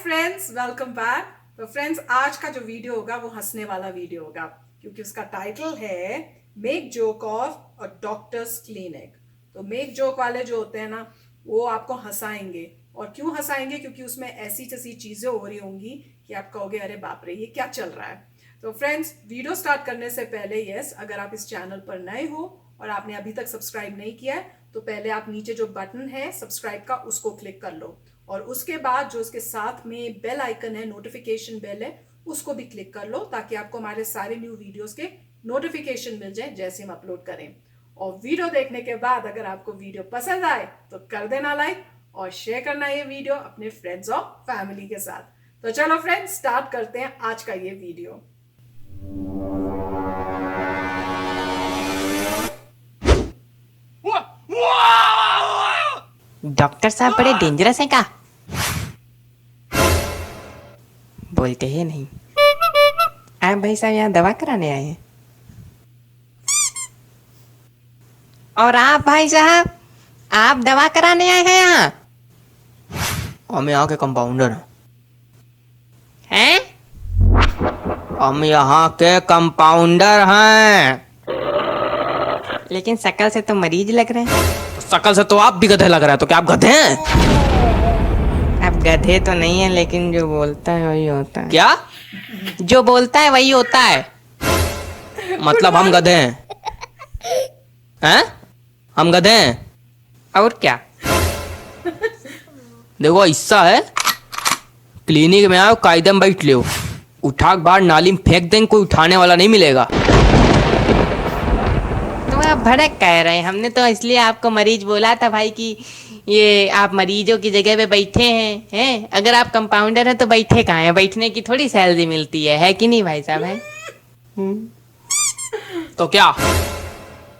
Friends, welcome back. तो friends, आज का जो वीडियो होगा वो हंसने वाला वीडियो होगा, क्योंकि उसका टाइटल है make joke of a doctor's clinic. तो मेक जोक वाले जो होते हैं ना, वो आपको हंसाएंगे। और क्यों हंसाएंगे? क्योंकि उसमें ऐसी जैसी चीजें हो रही होंगी कि आप कहोगे अरे बाप रे, ये क्या चल रहा है। तो फ्रेंड्स, वीडियो स्टार्ट करने से पहले अगर आप इस चैनल पर नए हो और आपने अभी तक सब्सक्राइब नहीं किया है, तो पहले आप नीचे जो बटन है सब्सक्राइब का, उसको क्लिक कर लो। और उसके बाद जो उसके साथ में बेल आइकन है, नोटिफिकेशन बेल है, उसको भी क्लिक कर लो, ताकि आपको हमारे सारे न्यू वीडियोस के नोटिफिकेशन मिल जाए जैसे हम अपलोड करें। और वीडियो देखने के बाद अगर आपको वीडियो पसंद आए तो कर देना लाइक और शेयर करना ये वीडियो अपने फ्रेंड्स और फैमिली के साथ। तो चलो फ्रेंड्स, स्टार्ट करते हैं आज का ये वीडियो। डॉक्टर साहब बड़े डेंजरस हैं का? बोलते ही नहीं। आप भाई साहब यहाँ दवा कराने आए हैं? और आप भाई साहब, आप दवा कराने आए हैं यहाँ? हम यहाँ के कंपाउंडर हैं। हैं? हम यहाँ के कंपाउंडर हैं। लेकिन शक्ल से तो मरीज लग रहे हैं। शकल से तो आप भी गधे लग रहे हैं, तो क्या आप गधे हैं? अब गधे तो नहीं है, लेकिन जो बोलता है वही होता है। क्या? जो बोलता है वही होता है। मतलब हम गधे हैं? हैं? हम गधे हैं? और क्या? देखो, ऐसा है, क्लिनिक में आओ, कायदे में बैठ लो, उठा के बाहर नाली में फेंक देंगे, कोई उठाने वाला नहीं मिलेगा। तो आप भड़क कह रहे हैं। हमने तो इसलिए आपको मरीज बोला था भाई कि ये आप मरीजों की जगह पे बैठे हैं। अगर आप कंपाउंडर हैं तो बैठे कहाँ हैं? बैठने की थोड़ी सैलरी मिलती है कि नहीं भाई साहब? है तो क्या?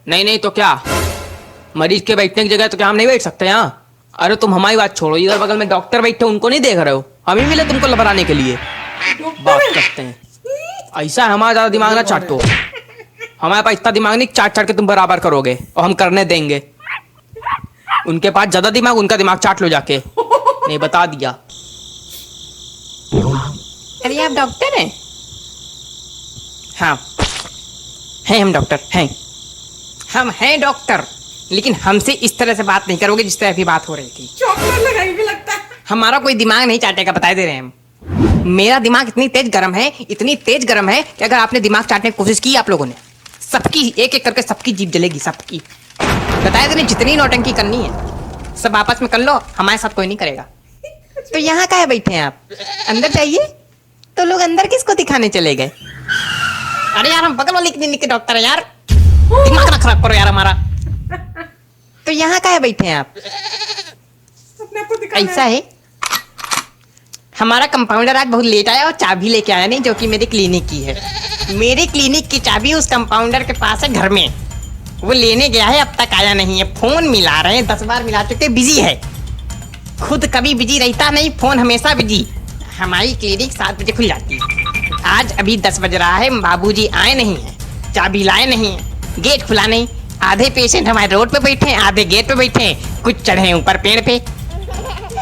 नहीं तो क्या, मरीज के बैठने की जगह तो क्या हम नहीं बैठ सकते यहाँ? अरे तुम हमारी बात छोड़ो, इधर बगल में डॉक्टर बैठे, उनको नहीं देख रहे हो? हम ही मिले तुमको लबराने के लिए बात करते हैं। ऐसा है, हमारा ज्यादा दिमाग ना चाटो। हमारे पास इतना दिमाग नहीं, चाट चाट के तुम बराबर करोगे, और हम करने देंगे। उनके पास ज्यादा दिमाग, उनका दिमाग चाट लो जाके। नहीं, बता दिया। अरे आप डॉक्टर हैं? हाँ हैं, हम डॉक्टर हैं। हम हैं डॉक्टर, लेकिन हमसे इस तरह से बात नहीं करोगे जिस तरह अभी बात हो रही थी। चॉकलेट लगाई भी लगता है। हमारा कोई दिमाग नहीं चाटेगा, बता दे रहे हैं हम। मेरा दिमाग इतनी तेज गर्म है, इतनी तेज गर्म है कि अगर आपने दिमाग चाटने की कोशिश की आप लोगों ने, सबकी एक एक करके सबकी जीभ जलेगी, सबकी। बताया तो नहीं, जितनी नौटंकी करनी है सब आपस में कर लो, हमारे साथ कोई नहीं करेगा। तो यहाँ काहे बैठे हैं आप? अंदर जाइए। तो लोग अंदर किसको दिखाने चले गए? अरे यार, हम बगल वाली क्लिनिक के डॉक्टर हैं यार, दिमाग ना खराब करो यार हमारा। तो यहाँ काहे बैठे हैं आप? अपने आप को दिखाना ऐसा है, हमारा कंपाउंडर आज बहुत लेट आया और चाबी लेके आया नहीं, जो कि मेरी क्लिनिक की है। मेरी क्लिनिक की चाबी उस कंपाउंडर के पास है घर में, वो लेने गया है, अब तक आया नहीं है। फोन मिला रहे हैं, 10 बार मिला चुके, बिजी है। खुद कभी बिजी रहता नहीं, फोन हमेशा बिजी। हमारी क्लिनिक 7 बजे खुल जाती है। आज अभी 10 बज रहा है, बाबूजी आए नहीं है, चाबी लाए नहीं है, गेट खुला नहीं। आधे पेशेंट हमारे रोड पे बैठे हैं, आधे गेट पे बैठे हैं, कुछ चढ़े हैं ऊपर पेड़ पे।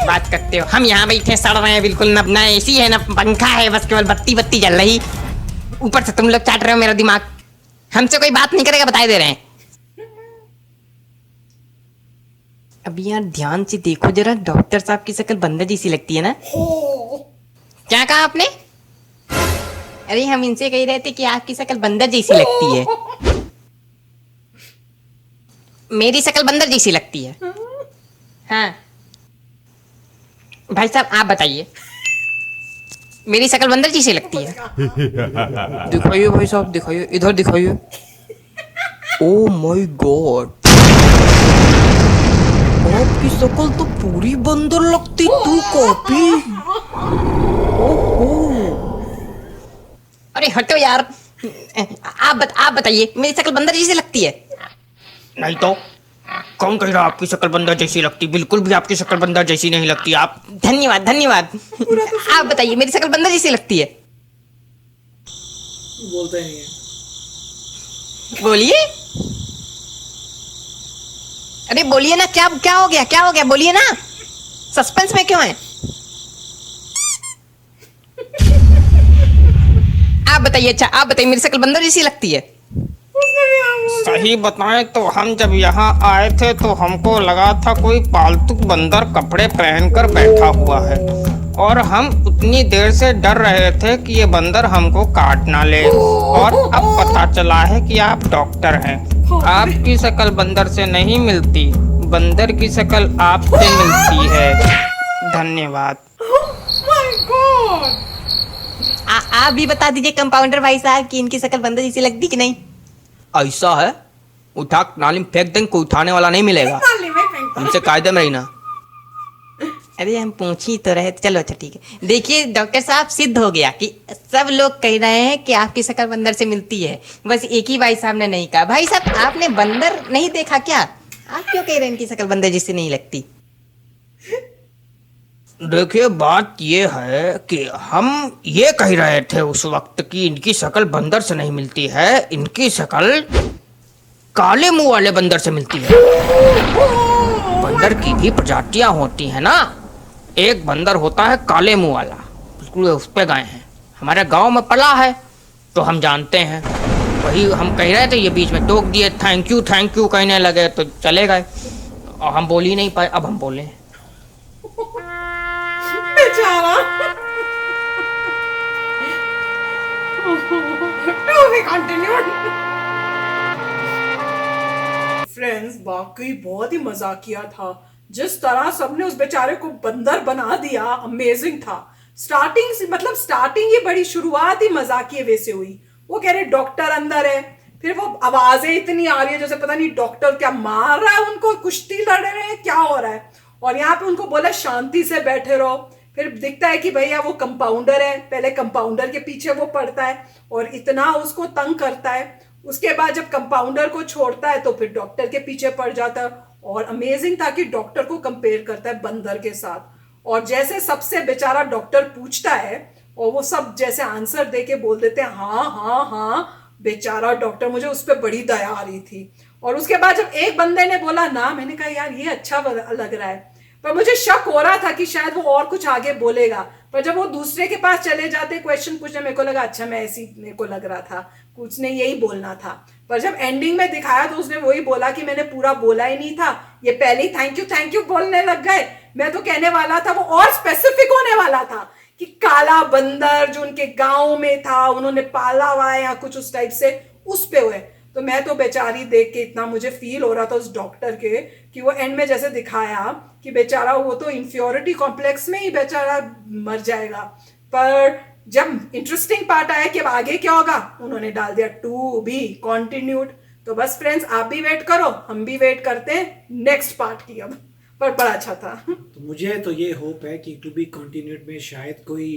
बात करते हो, हम यहाँ बैठे सड़ रहे हैं बिल्कुल, न एसी है न पंखा है, बस केवल बत्ती बत्ती जल रही। ऊपर से तुम लोग चाट रहे हो मेरा दिमाग। हमसे कोई बात नहीं करेगा, बताए दे रहे हैं। अब यार ध्यान से देखो जरा, डॉक्टर साहब की शक्ल बंदर जैसी लगती है ना? क्या कहा आपने? अरे हम इनसे कह रहे थे कि आपकी शक्ल बंदर जैसी लगती है। मेरी शक्ल बंदर जैसी लगती है? हाँ भाई साहब, आप बताइए, मेरी शक्ल बंदर जैसी लगती है? दिखाइए भाई साहब, दिखाइए, इधर दिखाइए। ओ माय गॉड, आपकी शक्ल तो पूरी बंदर लगती, तू कॉपी। अरे हटो यार, आप बताइए, मेरी शक्ल बंदर जैसी लगती है? नहीं तो कौन कह रहा आपकी शक्ल बंदर जैसी लगती? बिल्कुल भी आपकी शक्ल बंदर जैसी नहीं लगती। आप धन्यवाद धन्यवाद। आप बताइए, मेरी शक्ल बंदर जैसी लगती है? बोलते नहीं है। बोलिए, अरे बोलिए ना, क्या हो गया, क्या हो गया? बोलिए ना, सस्पेंस में क्यों है? बताइए, अच्छा आप बताइए, मेरी शक्ल बंदर जैसी लगती है? उसने भी हाँ बोल दिया। सही बताएं तो हम जब यहाँ आए थे तो हमको लगा था कोई पालतू बंदर कपड़े पहनकर बैठा हुआ है, और हम उतनी देर से डर रहे थे कि ये बंदर हमको काट ना ले, और अब पता चला है कि आप डॉक्टर हैं। आपकी शक्ल बंदर से नहीं मिलती, बंदर की शक्ल आपसे मिलती है। धन्यवाद। My God. आप भी बता दीजिए कंपाउंडर भाई साहब कि इनकी शक्ल बंदर जैसी लगती कि नहीं? ऐसा है, उठा नाली में फेंक देंगे, कोई उठाने वाला नहीं मिलेगा। नाली में फेंकता। हमसे कायदे में रहना। अरे हम पूछ ही तो रहे थे। चलो अच्छा ठीक है। देखिए डॉक्टर साहब, सिद्ध हो गया कि सब लोग कह रहे हैं कि आपकी शक्ल बंदर से मिलती है, बस एक ही भाई साहब ने नहीं कहा। भाई साहब आपने बंदर नहीं देखा क्या? आप क्यों कह रहे हैं इनकी शक्ल बंदर जैसी नहीं लगती? देखिए बात ये है कि हम ये कह रहे थे उस वक्त कि इनकी शक्ल बंदर से नहीं मिलती है, इनकी शक्ल काले मुंह वाले बंदर से मिलती है। बंदर की भी प्रजातियां होती हैं ना, एक बंदर होता है काले मुंह वाला, बिल्कुल उस पे गए हैं, हमारे गांव में पला है तो हम जानते हैं। वही हम कह रहे थे, ये बीच में टोक दिए, थैंक यू कहने लगे तो चले गए, और हम बोल ही नहीं पाए। अब हम बोले बेचारा। To be continued. फ्रेंड्स वाकई बहुत ही मजाकिया था, जिस तरह सबने उस बेचारे को बंदर बना दिया, अमेजिंग था। स्टार्टिंग से मतलब स्टार्टिंग ही बड़ी शुरुआत ही मजाकिये वे से हुई। वो कह रहे डॉक्टर अंदर है, फिर वो आवाजें इतनी आ रही है जैसे पता नहीं डॉक्टर क्या मार रहा है उनको, कुश्ती लड़ रहे हैं, क्या हो रहा है। और यहाँ पे उनको बोला शांति से बैठे रहो। फिर दिखता है कि भैया वो कंपाउंडर है, पहले कंपाउंडर के पीछे वो पड़ता है और इतना उसको तंग करता है। उसके बाद जब कंपाउंडर को छोड़ता है तो फिर डॉक्टर के पीछे पड़ जाता है। और अमेजिंग था कि डॉक्टर को कंपेयर करता है बंदर के साथ, और जैसे सबसे बेचारा डॉक्टर पूछता है और वो सब जैसे आंसर दे के बोल देते हैं हाँ हाँ हाँ। बेचारा डॉक्टर, मुझे उस पर बड़ी दया आ रही थी। और उसके बाद जब एक बंदे ने बोला ना, मैंने कहा यार ये अच्छा लग रहा है, पर मुझे शक हो रहा था कि शायद वो और कुछ आगे बोलेगा। पर जब वो दूसरे के पास चले जाते क्वेश्चन पूछने, मेरे को लगा अच्छा मैं ऐसी, मेरे को लग रहा था कुछ ने यही बोलना था। पर जब एंडिंग में दिखाया तो उसने वही बोला कि मैंने पूरा बोला ही नहीं था, ये पहले ही थैंक यू बोलने लग गए। मैं तो कहने वाला था, वो और स्पेसिफिक होने वाला था कि काला बंदर जो उनके गांव में था, उन्होंने पाला हुआ है या कुछ उस टाइप से, उस पे हुए। तो मैं तो बेचारी देख के इतना मुझे फील हो रहा था उस डॉक्टर के, कि वो एंड में जैसे दिखाया कि बेचारा वो तो इंफियोरिटी कॉम्प्लेक्स में ही बेचारा मर जाएगा। पर जब इंटरेस्टिंग पार्ट आया कि अब आगे क्या होगा, उन्होंने डाल दिया टू बी कंटिन्यूड। तो बस फ्रेंड्स आप भी वेट करो, हम भी वेट करते हैं नेक्स्ट पार्ट की अब। पर बड़ा अच्छा था। तो मुझे तो ये होप है कि टू बी कंटिन्यूड में शायद कोई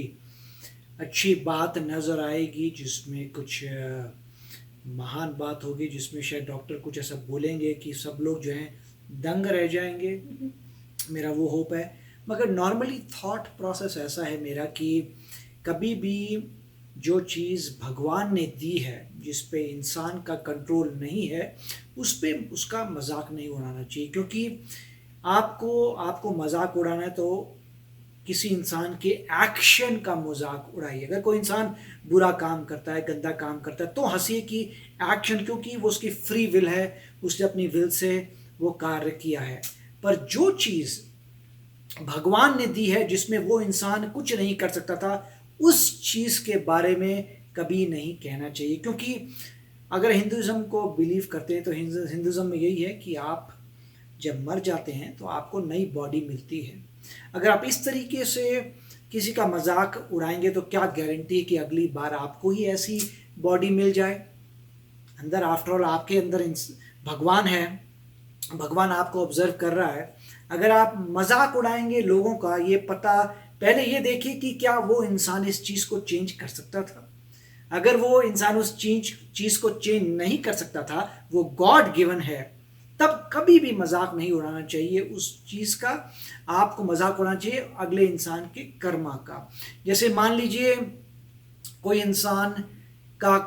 अच्छी बात नज़र आएगी, जिसमें कुछ महान बात होगी, जिसमें शायद डॉक्टर कुछ ऐसा बोलेंगे कि सब लोग जो हैं दंग रह जाएंगे। मेरा वो होप है। मगर नॉर्मली थॉट प्रोसेस ऐसा है मेरा कि कभी भी जो चीज़ भगवान ने दी है, जिस पे इंसान का कंट्रोल नहीं है, उस पे उसका मजाक नहीं उड़ाना चाहिए। क्योंकि आपको मजाक उड़ाना है तो किसी इंसान के एक्शन का मजाक उड़ाइए। अगर कोई इंसान बुरा काम करता है, गंदा काम करता है, तो हंसिए कि एक्शन, क्योंकि वो उसकी फ्री विल है, उसने अपनी विल से वो कार्य किया है। पर जो चीज़ भगवान ने दी है, जिसमें वो इंसान कुछ नहीं कर सकता था, उस चीज़ के बारे में कभी नहीं कहना चाहिए। क्योंकि अगर हिंदुज़म को बिलीव करते हैं तो हिंदुज़म में यही है कि आप जब मर जाते हैं तो आपको नई बॉडी मिलती है। अगर आप इस तरीके से किसी का मजाक उड़ाएंगे तो क्या गारंटी है कि अगली बार आपको ही ऐसी बॉडी मिल जाए। अंदर आफ्टरऑल आपके अंदर भगवान है, भगवान आपको ऑब्जर्व कर रहा है। अगर आप मजाक उड़ाएंगे लोगों का, ये पता पहले ये देखिए कि क्या वो इंसान इस चीज़ को चेंज कर सकता था। अगर वो इंसान उस चीज़ को चेंज नहीं कर सकता था, वो गॉड गिवन है, तब कभी भी मजाक नहीं उड़ाना चाहिए उस चीज़ का। आपको मजाक उड़ाना चाहिए अगले इंसान के कर्मा का। जैसे मान लीजिए कोई इंसान का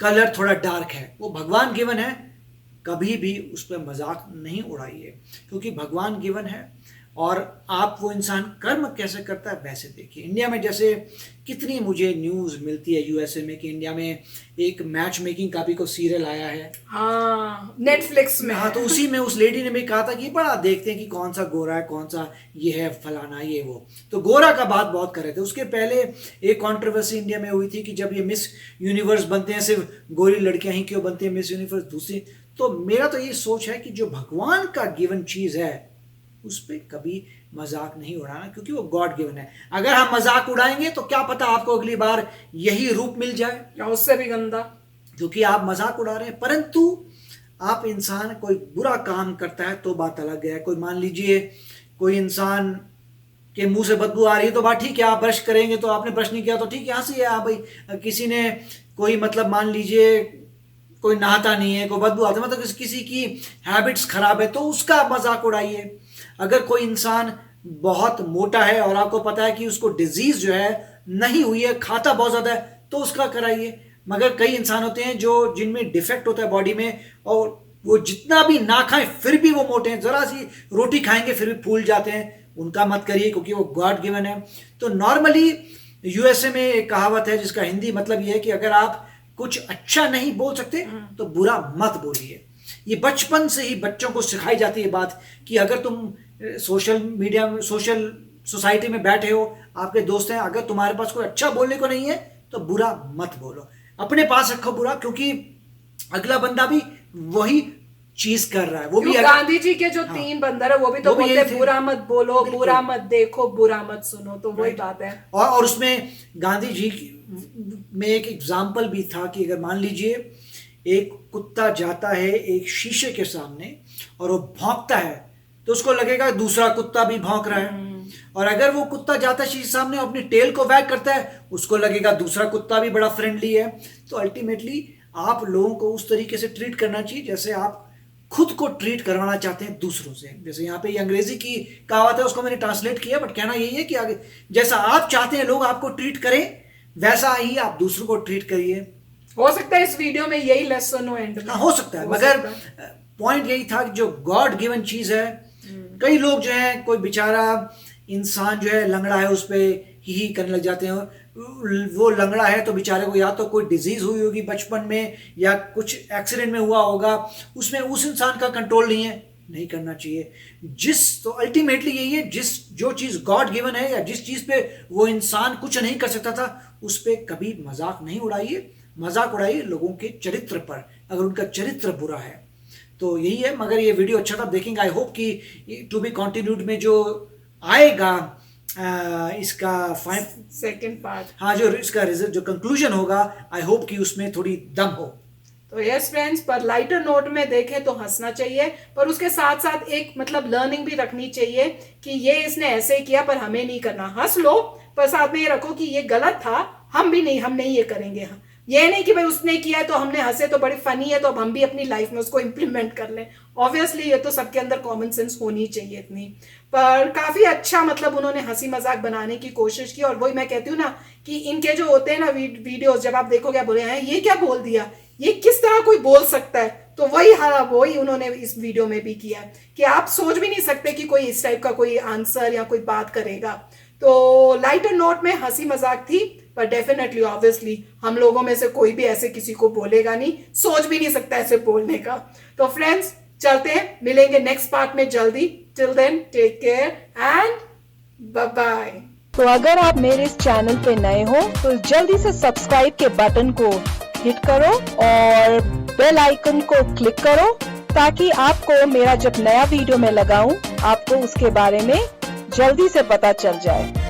कलर थोड़ा डार्क है, वो भगवान गिवन है, कभी भी उस पर मजाक नहीं उड़ाइए, क्योंकि भगवान गिवन है और आप वो इंसान कर्म कैसे करता है वैसे देखिए। इंडिया में जैसे कितनी मुझे न्यूज़ मिलती है यूएसए में कि इंडिया में एक मैच मेकिंग का भी कोई सीरियल आया है। हाँ, नेटफ्लिक्स में। हाँ, तो उसी में उस लेडी ने भी कहा था कि बड़ा देखते हैं कि कौन सा गोरा है, कौन सा ये है, फलाना ये वो। तो गोरा का बात बहुत कर रहे थे। उसके पहले एक कंट्रोवर्सी इंडिया में हुई थी कि जब ये मिस यूनिवर्स बनते हैं सिर्फ गोरी लड़कियां ही क्यों बनती हैं मिस यूनिवर्स दूसरी। तो मेरा तो ये सोच है कि जो भगवान का गिवन चीज़ है उस पर कभी मजाक नहीं उड़ाना, क्योंकि वो गॉड गिवन है। अगर हम मजाक उड़ाएंगे तो क्या पता आपको अगली बार यही रूप मिल जाए, या उससे भी गंदा, क्योंकि आप मजाक उड़ा रहे हैं। परंतु आप इंसान कोई बुरा काम करता है तो बात अलग है। कोई मान लीजिए कोई इंसान के मुंह से बदबू आ रही है तो बात ठीक है, आप ब्रश करेंगे तो आपने ब्रश नहीं किया तो ठीक है, हंसी है आप भाई। किसी ने कोई मतलब मान लीजिए कोई नहाता नहीं है, कोई बदबू आता है, मतलब किसी की हैबिट्स खराब है तो उसका मजाक उड़ाइए। अगर कोई इंसान बहुत मोटा है और आपको पता है कि उसको डिजीज जो है नहीं हुई है, खाता बहुत ज्यादा है, तो उसका कराइए। मगर कई इंसान होते हैं जो जिनमें डिफेक्ट होता है बॉडी में और वो जितना भी ना खाएं फिर भी वो मोटे हैं, जरा सी रोटी खाएंगे फिर भी फूल जाते हैं, उनका मत करिए क्योंकि वो गॉड गिवन है। तो नॉर्मली यूएसए में एक कहावत है जिसका हिंदी मतलब ये है कि अगर आप कुछ अच्छा नहीं बोल सकते तो बुरा मत बोलिए। ये बचपन से ही बच्चों को सिखाई जाती है बात कि अगर तुम सोशल मीडिया में, सोशल सोसाइटी में बैठे हो, आपके दोस्त हैं, अगर तुम्हारे पास कोई अच्छा बोलने को नहीं है तो बुरा मत बोलो, अपने पास रखो बुरा, क्योंकि अगला बंदा भी वही चीज कर रहा है। वो भी गांधी जी के जो 3 बंदर है वो भी तो बोलते हैं बुरा मत बोलो, बुरा मत देखो, बुरा मत सुनो। तो वही बात है। और उसमें गांधी जी में एक एग्जाम्पल भी था कि अगर मान लीजिए एक कुत्ता जाता है एक शीशे के सामने और वो भौंकता है तो उसको लगेगा दूसरा कुत्ता भी भौंक रहा है, और अगर वो कुत्ता जाता है शीशे सामने अपनी टेल को वैग करता है उसको लगेगा दूसरा कुत्ता भी बड़ा फ्रेंडली है। तो अल्टीमेटली आप लोगों को उस तरीके से ट्रीट करना चाहिए जैसे आप खुद को ट्रीट करवाना चाहते हैं दूसरों से। जैसे यहाँ पे ये अंग्रेजी की कहावत है, उसको मैंने ट्रांसलेट किया, बट कहना यही है कि आगे जैसा आप चाहते हैं लोग आपको ट्रीट करें वैसा ही आप दूसरों को ट्रीट करिए। हो सकता है इस वीडियो में यही लेसन हो एंड में। हाँ, हो सकता है, मगर पॉइंट यही था कि जो गॉड गिवन चीज है, कई लोग जो है कोई बेचारा इंसान जो है लंगड़ा है उस पर ही करने लग जाते हैं। वो लंगड़ा है तो बेचारे को या तो कोई डिजीज हुई होगी बचपन में या कुछ एक्सीडेंट में हुआ होगा, उसमें उस इंसान का कंट्रोल नहीं है, नहीं करना चाहिए। तो अल्टीमेटली यही है, जो चीज गॉड गिवन है या जिस चीज पे वो इंसान कुछ नहीं कर सकता था उस पर कभी मजाक नहीं उड़ाइए। मजाक उड़ाइए लोगों के चरित्र पर, अगर उनका चरित्र बुरा है तो यही है। मगर ये वीडियो अच्छा था, देखेंगे। आई होप कि टू बी कंटिन्यूड में जो आएगा इसका सेकंड पार्ट, हाँ, जो इसका रिजल्ट जो कंक्लूजन होगा, आई होप कि उसमें थोड़ी दम हो। तो यस फ्रेंड्स, पर लाइटर नोट में देखें तो हंसना चाहिए, पर उसके साथ साथ एक मतलब लर्निंग भी रखनी चाहिए कि ये इसने ऐसे किया पर हमें नहीं करना। हंस लो पर साथ में ये रखो कि ये गलत था, हम नहीं ये करेंगे। ये नहीं कि भाई उसने किया है तो हमने हंसे तो बड़ी फनी है तो अब हम भी अपनी लाइफ में उसको इम्प्लीमेंट कर लें। ऑब्वियसली ये तो सबके अंदर कॉमन सेंस होनी चाहिए इतनी। पर काफी अच्छा मतलब उन्होंने हंसी मजाक बनाने की कोशिश की, और वही मैं कहती हूँ ना कि इनके जो होते हैं ना वीडियोस, जब आप देखोगे आप बोले हैं ये क्या बोल दिया, ये किस तरह कोई बोल सकता है, तो वही उन्होंने इस वीडियो में भी किया है कि आप सोच भी नहीं सकते कि कोई इस टाइप का कोई आंसर या कोई बात करेगा। तो लाइटर नोट में हंसी मजाक थी, पर डेफिनेटली ऑब्वियसली हम लोगों में से कोई भी ऐसे किसी को बोलेगा नहीं, सोच भी नहीं सकता ऐसे बोलने का। तो फ्रेंड्स चलते हैं, मिलेंगे नेक्स्ट पार्ट में जल्दी। Till then take care and bye bye. तो अगर आप मेरे इस चैनल पे नए हो तो जल्दी से सब्सक्राइब के बटन को हिट करो और बेल आइकन को क्लिक करो ताकि आपको मेरा जब नया वीडियो मैं लगाऊं आपको उसके बारे में जल्दी से पता चल जाए।